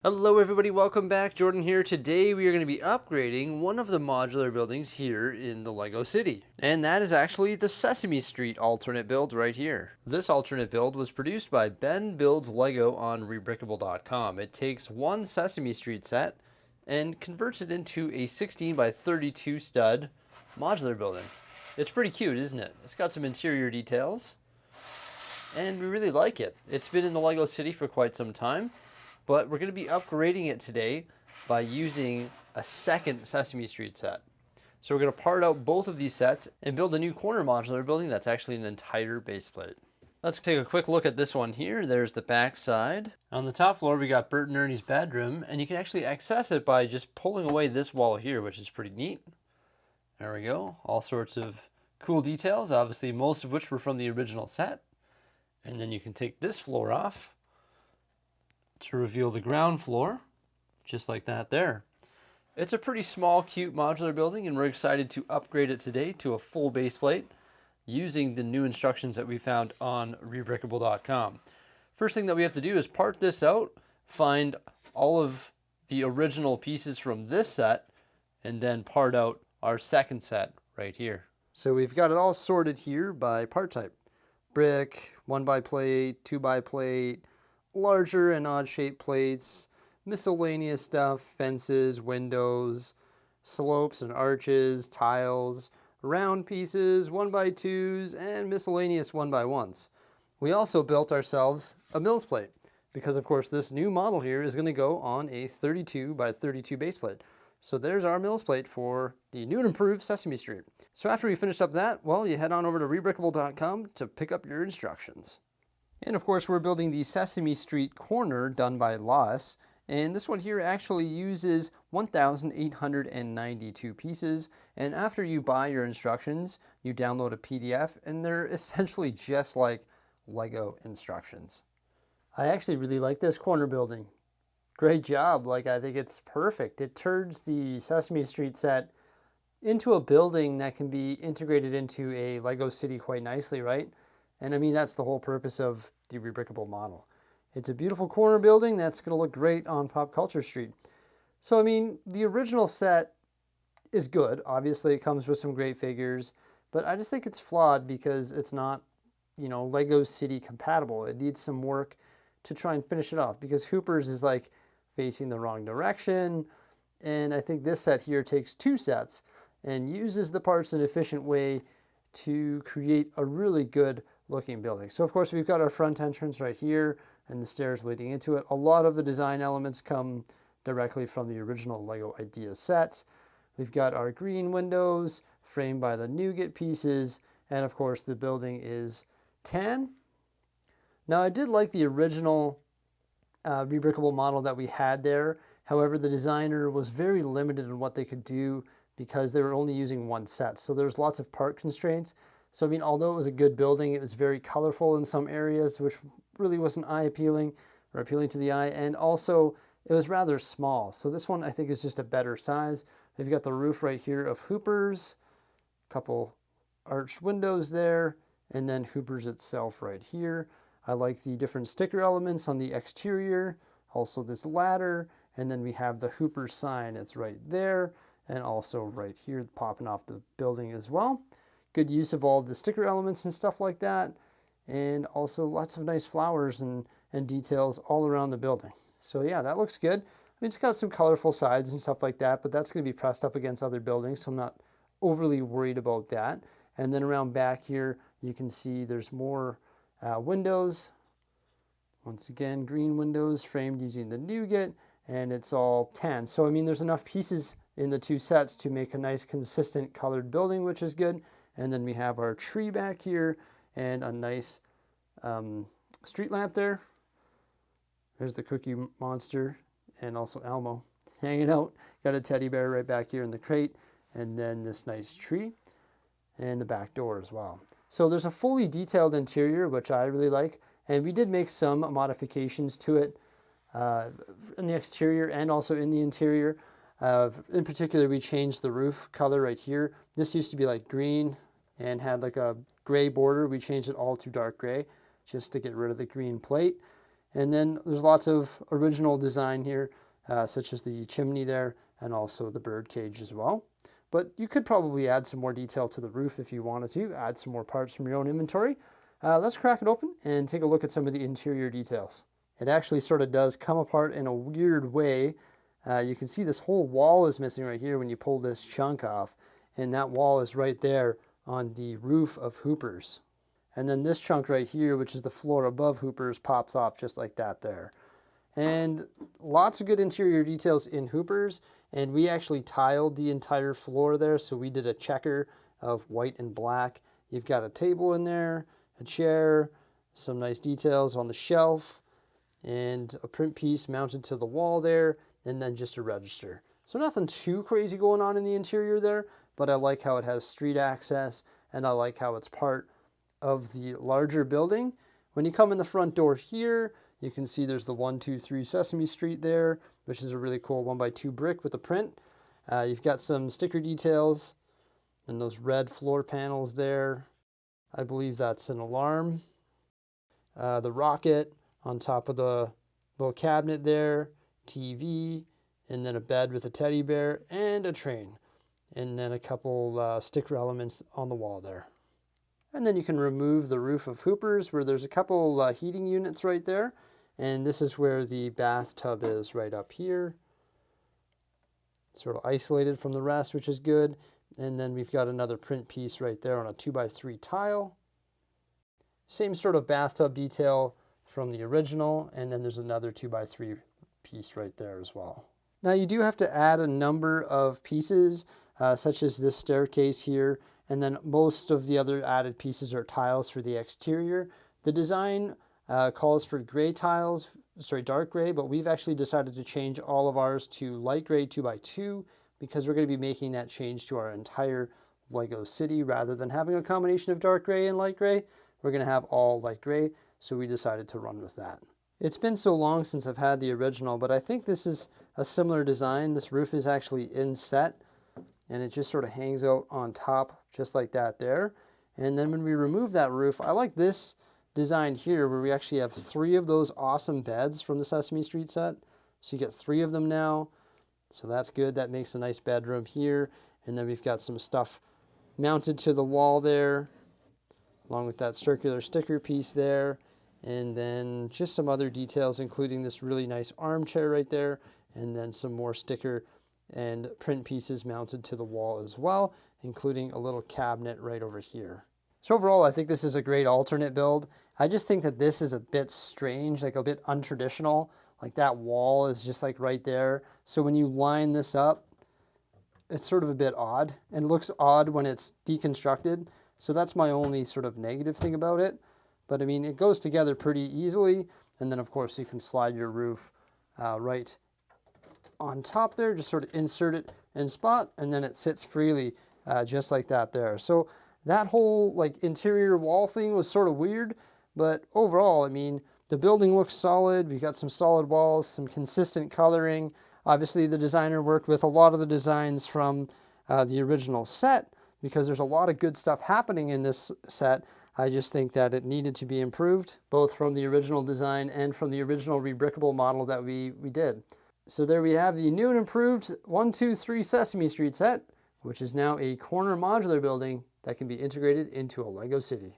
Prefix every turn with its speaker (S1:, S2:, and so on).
S1: Hello everybody, welcome back. Jordan here. Today we are going to be upgrading one of the modular buildings here in the LEGO City. And that is actually the Sesame Street alternate build right here. This alternate build was produced by Ben Builds Lego on rebrickable.com. It takes one Sesame Street set and converts it into a 16 by 32 stud modular building. It's pretty cute, isn't it? It's got some interior details and we really like it. It's been in the LEGO City for quite some time. But we're going to be upgrading it today by using a second Sesame Street set. So we're going to part out both of these sets and build a new corner modular building that's actually an entire base plate. Let's take a quick look at this one here. There's the back side. On the top floor we got Bert and Ernie's bedroom, and you can actually access it by just pulling away this wall here, which is pretty neat. There we go. All sorts of cool details, obviously most of which were from the original set. And then you can take this floor off to reveal the ground floor, just like that there. It's a pretty small, cute modular building, and we're excited to upgrade it today to a full base plate using the new instructions that we found on rebrickable.com. First thing that we have to do is part this out, find all of the original pieces from this set, and then part out our second set right here. So we've got it all sorted here by part type. Brick, 1x plate, 2x plate, larger and odd shaped plates, miscellaneous stuff, fences, windows, slopes and arches, tiles, round pieces, 1x2s, and miscellaneous 1x1s. We also built ourselves a Mills plate because of course this new model here is going to go on a 32 by 32 base plate. So there's our Mills plate for the new and improved Sesame Street. So after we finish up that, well, you head on over to rebrickable.com to pick up your instructions. And of course we're building the Sesame Street Corner done by Lawis, and this one here actually uses 1,892 pieces, and after you buy your instructions you download a PDF, and they're essentially just like Lego instructions. I actually really like this corner building. Great job. I think it's perfect. It turns the Sesame Street set into a building that can be integrated into a Lego city quite nicely, right? And I mean, that's the whole purpose of the rebrickable model. It's a beautiful corner building that's going to look great on Pop Culture Street. So, I mean, the original set is good. Obviously, it comes with some great figures, but I just think it's flawed because it's not, Lego City compatible. It needs some work to try and finish it off because Hooper's is like facing the wrong direction. And I think this set here takes two sets and uses the parts in an efficient way to create a really good looking building. So of course we've got our front entrance right here and the stairs leading into it. A lot of the design elements come directly from the original Lego Idea sets. We've got our green windows framed by the nougat pieces, and of course the building is tan. Now I did like the original rebrickable model that we had there. However, the designer was very limited in what they could do because they were only using one set. So there's lots of part constraints. So I mean, although it was a good building, it was very colorful in some areas, which really wasn't eye appealing or appealing to the eye. And also it was rather small. So this one I think is just a better size. They've got the roof right here of Hooper's, a couple arched windows there, and then Hooper's itself right here. I like the different sticker elements on the exterior, also this ladder, and then we have the Hooper's sign. It's right there, and also right here popping off the building as well. Good use of all the sticker elements and stuff like that, and also lots of nice flowers and details all around the building. So yeah, that looks good. I mean, it's got some colorful sides and stuff like that, but that's going to be pressed up against other buildings, so I'm not overly worried about that. And then around back here, you can see there's more windows. Once again, green windows framed using the nougat, and it's all tan. So I mean, there's enough pieces in the two sets to make a nice consistent colored building, which is good. And then we have our tree back here and a nice street lamp there. There's the Cookie Monster and also Elmo hanging out. Got a teddy bear right back here in the crate, and then this nice tree and the back door as well. So there's a fully detailed interior, which I really like, and we did make some modifications to it in the exterior and also in the interior. In particular, we changed the roof color right here. This used to be like green and had like a gray border. We changed it all to dark gray just to get rid of the green plate. And then there's lots of original design here, such as the chimney there and also the bird cage as well. But you could probably add some more detail to the roof if you wanted to, add some more parts from your own inventory. Let's crack it open and take a look at some of the interior details. It actually sort of does come apart in a weird way. You can see this whole wall is missing right here when you pull this chunk off, and that wall is right there on the roof of Hooper's. And then this chunk right here, which is the floor above Hooper's, pops off just like that there. And lots of good interior details in Hooper's, and we actually tiled the entire floor there, so we did a checker of white and black. You've got a table in there, a chair, some nice details on the shelf, and a print piece mounted to the wall there, and then just a register. So nothing too crazy going on in the interior there, but I like how it has street access, and I like how it's part of the larger building. When you come in the front door here, you can see there's the 123 Sesame Street there, which is a really cool 1x2 brick with a print. You've got some sticker details and those red floor panels there. I believe that's an alarm. The rocket on top of the little cabinet there, TV, and then a bed with a teddy bear and a train. And then a couple sticker elements on the wall there. And then you can remove the roof of Hooper's where there's a couple heating units right there. And this is where the bathtub is right up here. Sort of isolated from the rest, which is good. And then we've got another print piece right there on a 2x3 tile. Same sort of bathtub detail from the original. And then there's another 2x3 piece right there as well. Now you do have to add a number of pieces, such as this staircase here. And then most of the other added pieces are tiles for the exterior. The design calls for gray tiles, dark gray, but we've actually decided to change all of ours to light gray 2x2 because we're going to be making that change to our entire LEGO city rather than having a combination of dark gray and light gray. We're going to have all light gray, so we decided to run with that. It's been so long since I've had the original, but I think this is a similar design. This roof is actually inset, and it just sort of hangs out on top just like that there. And then when we remove that roof, I like this design here where we actually have 3 of those awesome beds from the Sesame Street set. So you get 3 of them now. So that's good. That makes a nice bedroom here. And then we've got some stuff mounted to the wall there, along with that circular sticker piece there. And then just some other details, including this really nice armchair right there, and then some more sticker and print pieces mounted to the wall as well, including a little cabinet right over here. So overall, I think this is a great alternate build. I just think that this is a bit strange, like a bit untraditional. Like that wall is just like right there. So when you line this up, it's sort of a bit odd and looks odd when it's deconstructed. So that's my only sort of negative thing about it. But I mean, it goes together pretty easily. And then of course you can slide your roof right on top there, just sort of insert it in spot, and then it sits freely just like that there. So that whole like interior wall thing was sort of weird, but overall, I mean, the building looks solid. We've got some solid walls, some consistent coloring. Obviously the designer worked with a lot of the designs from the original set because there's a lot of good stuff happening in this set. I just think that it needed to be improved, both from the original design and from the original rebrickable model that we did. So there we have the new and improved 123 Sesame Street set, which is now a corner modular building that can be integrated into a LEGO city.